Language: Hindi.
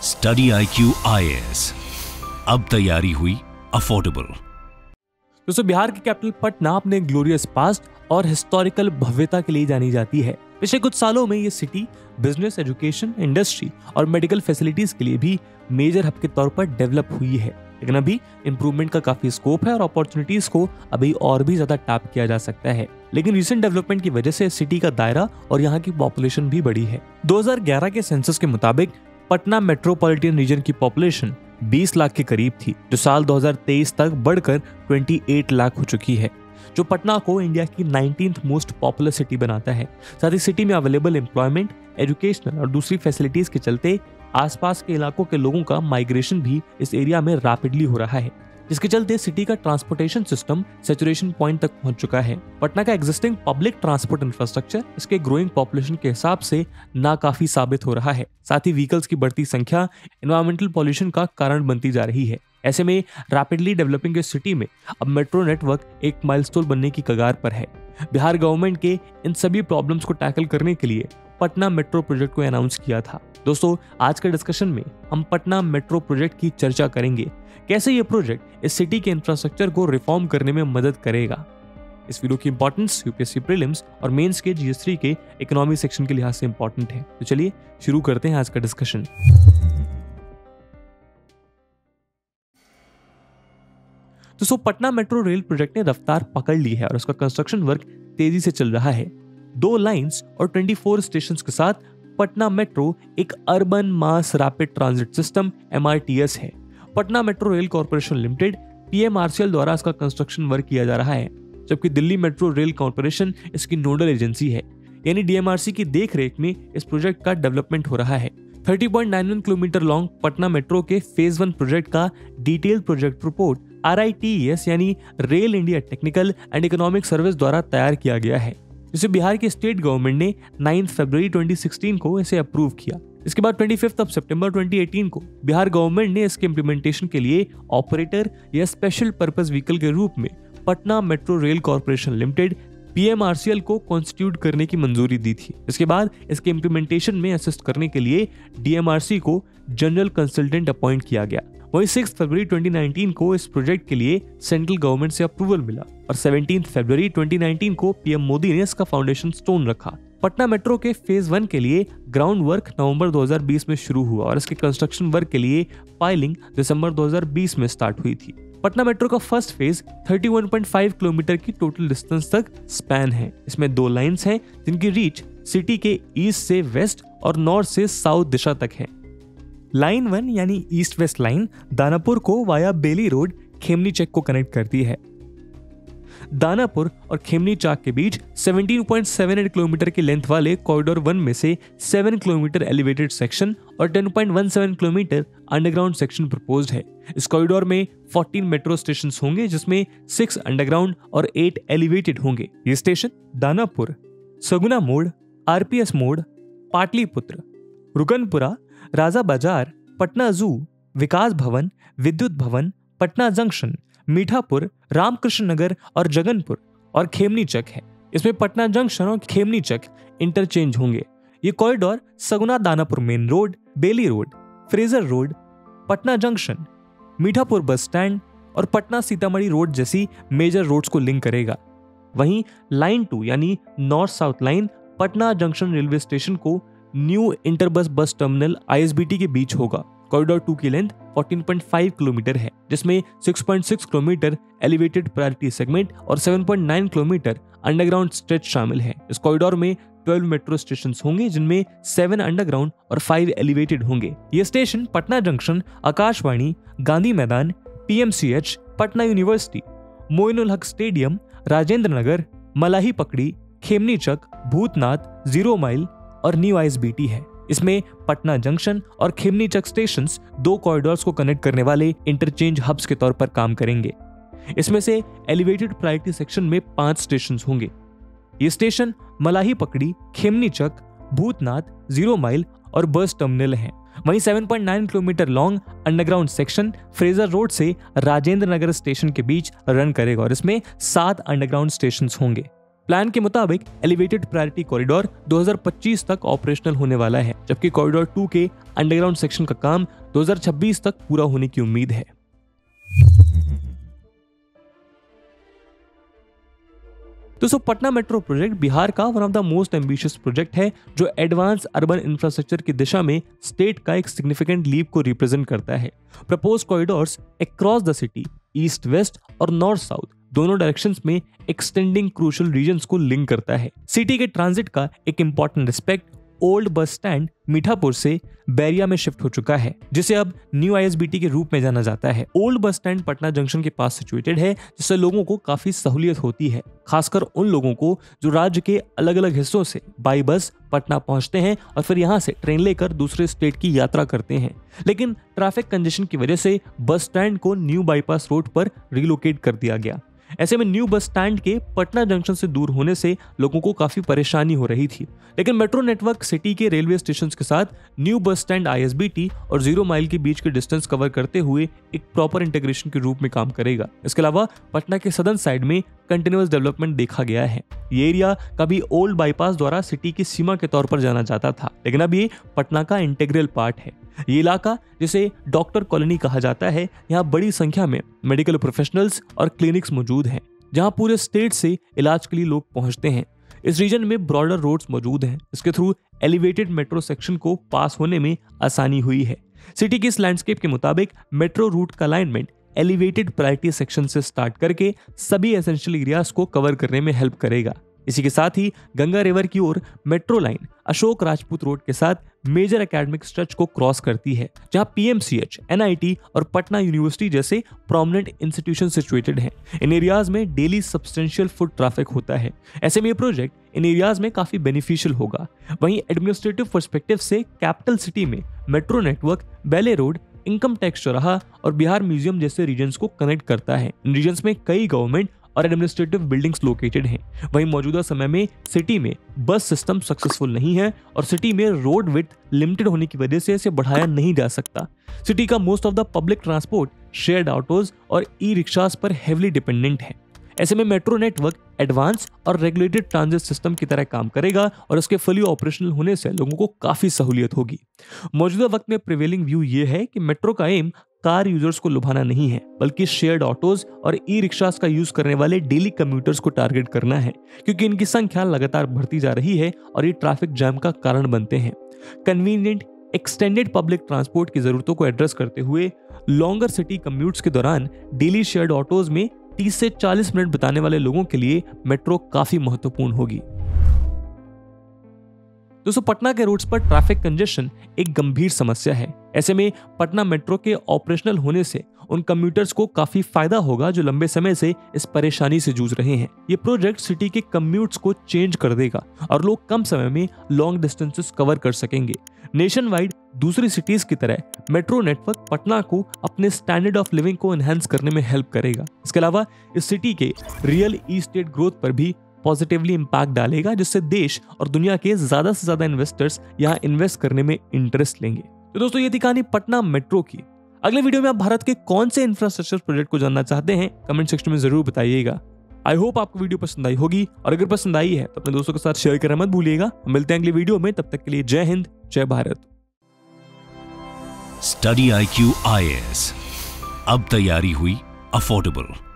स्टडी IQ IAS, अब तैयारी हुई अफोर्डेबल। दोस्तों, बिहार की कैपिटल पटना अपने ग्लोरियस पास्ट और हिस्टोरिकल भव्यता के लिए जानी जाती है। पिछले कुछ सालों में ये सिटी बिजनेस, एजुकेशन, इंडस्ट्री और मेडिकल फैसिलिटीज के लिए भी मेजर हब के तौर पर डेवलप हुई है। लेकिन अभी इंप्रूवमेंट का काफी स्कोप है और अपॉर्चुनिटीज को अभी और भी ज्यादा टैप किया जा सकता है। लेकिन रिसेंट डेवलपमेंट की वजह से सिटी का दायरा और यहाँ की पॉपुलेशन भी बढ़ी है। 2011 के सेंसस के मुताबिक पटना मेट्रोपॉलिटन रीजन की पॉपुलेशन 20 लाख के करीब थी, जो साल 2023 तक बढ़कर 28 लाख हो चुकी है, जो पटना को इंडिया की 19th मोस्ट पॉपुलर सिटी बनाता है। साथ ही सिटी में अवेलेबल एम्प्लॉयमेंट, एजुकेशनल और दूसरी फैसिलिटीज के चलते आसपास के इलाकों के लोगों का माइग्रेशन भी इस एरिया में रैपिडली हो रहा है, जिसके चलते सिटी का ट्रांसपोर्टेशन सिस्टम सैचुरेशन पॉइंट तक पहुंच चुका है। पटना का एग्जिस्टिंग पब्लिक ट्रांसपोर्ट इंफ्रास्ट्रक्चर इसके ग्रोइंग पॉपुलेशन के हिसाब से नाकाफी साबित हो रहा है। साथ ही व्हीकल्स की बढ़ती संख्या एनवायरमेंटल पॉल्यूशन का कारण बनती जा रही है। ऐसे में रैपिडली डेवलपिंग सिटी में अब मेट्रो नेटवर्क एक माइलस्टोन बनने की कगार पर है। बिहार गवर्नमेंट के इन सभी प्रॉब्लम्स को टैकल करने के लिए पटना मेट्रो प्रोजेक्ट को अनाउंस किया था। दोस्तों, आज के डिस्कशन में हम पटना मेट्रो प्रोजेक्ट की चर्चा करेंगे, कैसे ये प्रोजेक्ट इस सिटी के इंफ्रास्ट्रक्चर को रिफॉर्म करने में मदद करेगा। इस वीडियो की इंपॉर्टेंस यूपीएससी प्रीलिम्स और मेंस के GS3 के इकोनॉमी सेक्शन के लिहाज से इंपॉर्टेंट है। तो चलिए शुरू करते हैं आज का डिस्कशन। दोस्तों, पटना मेट्रो रेल प्रोजेक्ट ने रफ्तार पकड़ ली है और उसका कंस्ट्रक्शन वर्क तेजी से चल रहा है। 2 लाइंस और 24 स्टेशंस के साथ पटना मेट्रो एक urban mass rapid transit system MRTS है। Patna metro rail corporation limited PMRCL द्वारा इसका कंस्ट्रक्शन वर्क किया जा रहा है, जबकि दिल्ली मेट्रो रेल कॉर्पोरेशन इसकी नोडल एजेंसी है। यानी DMRC की देखरेख में इस प्रोजेक्ट का डेवलपमेंट हो रहा है। 30.91 किलोमीटर लॉन्ग पटना मेट्रो के फेज 1 प्रोजेक्ट का डिटेल प्रोजेक्ट रिपोर्ट RITES यानी rail India technical and economic service द्वारा तैयार किया गया है, जिसे बिहार की स्टेट गवर्नमेंट ने 9 फरवरी 2016 को इसे अप्रूव किया। इसके बाद 25 सितंबर 2018 को बिहार गवर्नमेंट ने इसके इम्प्लीमेंटेशन के लिए ऑपरेटर या स्पेशल पर्पस व्हीकल के रूप में Patna metro rail corporation limited PMRCL को कॉन्स्टिट्यूट करने की मंजूरी दी थी। इसके बाद इसके इम्प्लीमेंटेशन में असिस्ट करने के लिए DMRC को जनरल कंसल्टेंट अपॉइंट किया गया। वहीं 6 फरवरी 2019 को इस प्रोजेक्ट के लिए सेंट्रल गवर्नमेंट से अप्रूवल मिला और 17 फरवरी 2019 को PM मोदी ने इसका फाउंडेशन स्टोन रखा। पटना मेट्रो के फेज 1 के लिए ग्राउंड वर्क नवंबर 2020 में शुरू हुआ और इसके कंस्ट्रक्शन वर्क के लिए फाइलिंग दिसंबर 2020 में स्टार्ट हुई थी। पटना मेट्रो का फर्स्ट फेज 31.5 किलोमीटर की टोटल डिस्टेंस तक स्पैन है। इसमें 2 लाइंस हैं, जिनकी रीच सिटी के ईस्ट से वेस्ट और नॉर्थ से साउथ दिशा तक है। लाइन 1 यानी ईस्ट वेस्ट लाइन दानापुर को वाया बेली रोड खेमनी चक को कनेक्ट करती है। दानापुर और खेमनी चाक के बीच 17.78 किलोमीटर की लेंथ वाले कॉरिडोर 1 में से 7 किलोमीटर एलिवेटेड सेक्शन और 10.17 किलोमीटर अंडरग्राउंड सेक्शन प्रपोज्ड है। इस कॉरिडोर में 14 मेट्रो स्टेशन होंगे, जिसमें 6 अंडरग्राउंड और 8 एलिवेटेड होंगे। ये स्टेशन दानापुर, सगुना मोड़, RPS मोड़, पाटलिपुत्र, रुकनपुरा, राजा बाजार, पटना जू, विकास भवन, विद्युत भवन, पटना जंक्शन, मीठापुर, रामकृष्ण नगर और जगनपुर और खेमनी चक है। इसमें पटना जंक्शन और खेमनी चक इंटरचेंज होंगे। ये corridor Saguna Danapur main road, Bailey road, Fraser road, Patna junction, Mithapur bus stand और पटना सीतामढ़ी रोड जैसी मेजर रोड्स को लिंक करेगा। वहीं लाइन 2 यानी north south line Patna junction railway station को new interbus bus terminal ISBT के बीच होगा। कॉरिडोर 2 की लेंथ 14.5 किलोमीटर है, जिसमें 6.6 किलोमीटर एलिवेटेड प्रायोरिटी सेगमेंट और 7.9 किलोमीटर अंडरग्राउंड स्ट्रेच शामिल है। इस कॉरिडोर में 12 मेट्रो स्टेशन होंगे, जिनमें 7 अंडरग्राउंड और 5 एलिवेटेड होंगे। ये स्टेशन पटना जंक्शन, आकाशवाणी, गांधी मैदान, PMCH, Patna university, Moinul Haq stadium, Rajendra Nagar, मलाही पकड़ी, खेमनी चक, भूतनाथ, 0 माइल और न्यू ISBT है। इसमें पटना जंक्शन और खेमनी चक स्टेशंस 2 कॉरिडोर्स को कनेक्ट करने वाले इंटरचेंज हब्स के तौर पर काम करेंगे। इसमें से एलिवेटेड प्रायोरिटी सेक्शन में 5 स्टेशन होंगे। ये स्टेशन मलाही पकड़ी, खेमनी चक, भूतनाथ, 0 माइल और बस टर्मिनल हैं। वहीं 7.9 kilometre long underground section Fraser road से राजेंद्र नगर स्टेशन के बीच रन करेगा और इसमें 7 अंडरग्राउंड स्टेशन होंगे। प्लान के मुताबिक एलिवेटेड प्रायोरिटी कॉरिडोर 2025 तक ऑपरेशनल होने वाला है, जबकि कॉरिडोर 2 के अंडरग्राउंड सेक्शन का काम 2026 तक पूरा होने की उम्मीद है। दोस्तों, पटना मेट्रो प्रोजेक्ट बिहार का one of the most ambitious project है, जो एडवांस अर्बन इंफ्रास्ट्रक्चर की दिशा में स्टेट का एक सिग्निफिकेंट लीप को रिप्रेजेंट करता है। Propose corridors across the city east west और नॉर्थ साउथ दोनों डायरेक्शंस में एक्सटेंडिंग क्रूशियल रीजन्स को लिंक करता है। सिटी के ट्रांजिट का एक important aspect old bus stand Mithapur से बैरिया में शिफ्ट हो चुका है, जिसे अब न्यू ISBT के रूप में जाना जाता है। Old bus stand Patna junction के पास सिचुएटेड है, जिससे लोगों को काफी सहूलियत होती है, खासकर उन लोगों को जो राज्य के अलग अलग हिस्सों से बाई बस पटना पहुंचते हैं और फिर यहां से ट्रेन लेकर दूसरे स्टेट की यात्रा करते हैं। लेकिन ट्रैफिक कंजेशन की वजह से बस स्टैंड को न्यू बाईपास रोड पर रिलोकेट कर दिया गया। ऐसे में न्यू बस स्टैंड के पटना जंक्शन से दूर होने से लोगों को काफी परेशानी हो रही थी। लेकिन मेट्रो नेटवर्क सिटी के रेलवे स्टेशंस के साथ न्यू बस स्टैंड ISBT और 0 माइल के बीच के डिस्टेंस कवर करते हुए एक प्रॉपर इंटीग्रेशन के रूप में काम करेगा। इसके अलावा पटना के सदर्न साइड में कंटिन्यूअस डेवलपमेंट देखा गया है। ये एरिया कभी ओल्ड बाईपास द्वारा सिटी की सीमा के तौर पर जाना जाता था, लेकिन अब ये पटना का इंटीग्रल पार्ट है। ये इलाका, जिसे डॉक्टर कॉलोनी कहा जाता है, यहाँ बड़ी संख्या में मेडिकल प्रोफेशनल्स और क्लिनिक्स मौजूद हैं, जहाँ पूरे स्टेट से इलाज के लिए लोग पहुंचते हैं। इस रीजन में ब्रॉडर रोड्स मौजूद हैं, इसके थ्रू एलिवेटेड मेट्रो सेक्शन को पास होने में आसानी हुई है। सिटी की इस लैंडस्केप के मुताबिक मेट्रो रूट का अलाइनमेंट एलिवेटेड प्रायोरिटी सेक्शन से स्टार्ट करके सभी एसेंशियल एरियाज को कवर करने में हेल्प करेगा। इसी के साथ ही गंगा रिवर की ओर metro line Ashok Rajput road के साथ मेजर एकेडमिक स्ट्रेच को क्रॉस करती है, जहां PMCH, NIT और पटना यूनिवर्सिटी जैसे प्रोमिनेंट इंस्टीट्यूशन सिचुएटेड हैं। इन एरियाज में डेली सब्सटेंशियल फुट ट्रैफिक होता है। ऐसे में ये प्रोजेक्ट इन एरियाज में काफी बेनिफिशियल होगा। वहीं एडमिनिस्ट्रेटिव पर्सपेक्टिव से कैपिटल सिटी में मेट्रो नेटवर्क बेले रोड, इनकम टैक्स चौराहा और बिहार म्यूजियम जैसे रीजन्स को कनेक्ट करता है। इन रीजन्स में कई गवर्नमेंट और एडमिनिस्ट्रेटिव बिल्डिंग्स लोकेटेड हैं। वहीं मौजूदा समय में सिटी में बस सिस्टम सक्सेसफुल नहीं है और सिटी में रोड विड्थ लिमिटेड होने की वजह से इसे बढ़ाया नहीं जा सकता। सिटी का most of the public transport shared autos और ई-रिक्शास पर हेवली डिपेंडेंट है। ऐसे में मेट्रो नेटवर्क एडवांस और रेगुलेटेड ट्रांजिट सिस्टम की तरह काम करेगा और इसके फुली ऑपरेशनल होने से लोगों को काफी सहूलियत होगी। मौजूदा वक्त में प्रिवेलिंग व्यू ये है कि मेट्रो का एम कार यूजर्स को लुभाना नहीं है, बल्कि शेयर्ड ऑटोज और ई-रिक्शास का यूज करने वाले डेली कम्यूटर्स को टारगेट करना है, क्योंकि इनकी संख्या लगातार बढ़ती जा रही है और ये ट्रैफिक जैम का कारण बनते हैं। कन्वीनियंट एक्सटेंडेड पब्लिक ट्रांसपोर्ट की जरूरतों को एड्रेस करते हुए लॉन्गर सिटी कम्यूट्स के दौरान डेली शेयर्ड ऑटोज में 30 से 40 मिनट बिताने वाले लोगों के लिए मेट्रो काफी महत्वपूर्ण होगी। दोस्तों, पटना के रूट्स पर ट्रैफिक कंजेशन एक गंभीर समस्या है। ऐसे में पटना मेट्रो के ऑपरेशनल होने से उन कम्यूटर्स को काफी फायदा होगा जो लंबे समय से इस परेशानी से जूझ रहे हैं। ये प्रोजेक्ट सिटी के कम्यूट्स को चेंज कर देगा और लोग कम समय में लॉन्ग डिस्टेंसेस कवर कर सकेंगे। नेशन वाइड दूसरी सिटीज की तरह मेट्रो नेटवर्क पटना को अपने स्टैंडर्ड ऑफ लिविंग को एनहांस करने में हेल्प करेगा। इसके अलावा इस सिटी के रियल ई-स्टेट ग्रोथ पर भी पॉजिटिवली इंपैक्ट डालेगा, जिससे देश और दुनिया के ज्यादा से ज्यादा इन्वेस्टर्स यहाँ इन्वेस्ट करने में इंटरेस्ट लेंगे। तो दोस्तों, ये थी कहानी पटना मेट्रो की। अगले वीडियो में आप भारत के कौन से इंफ्रास्ट्रक्चर प्रोजेक्ट को जानना चाहते हैं, कमेंट सेक्शन में जरूर बताइएगा। आई होप आपको वीडियो पसंद आई होगी, और अगर पसंद आई है तो अपने दोस्तों के साथ शेयर करना मत भूलिएगा। मिलते हैं अगले वीडियो में, तब तक के लिए जय हिंद, जय भारत। स्टडी IQ IAS, अब तैयारी हुई अफोर्डेबल।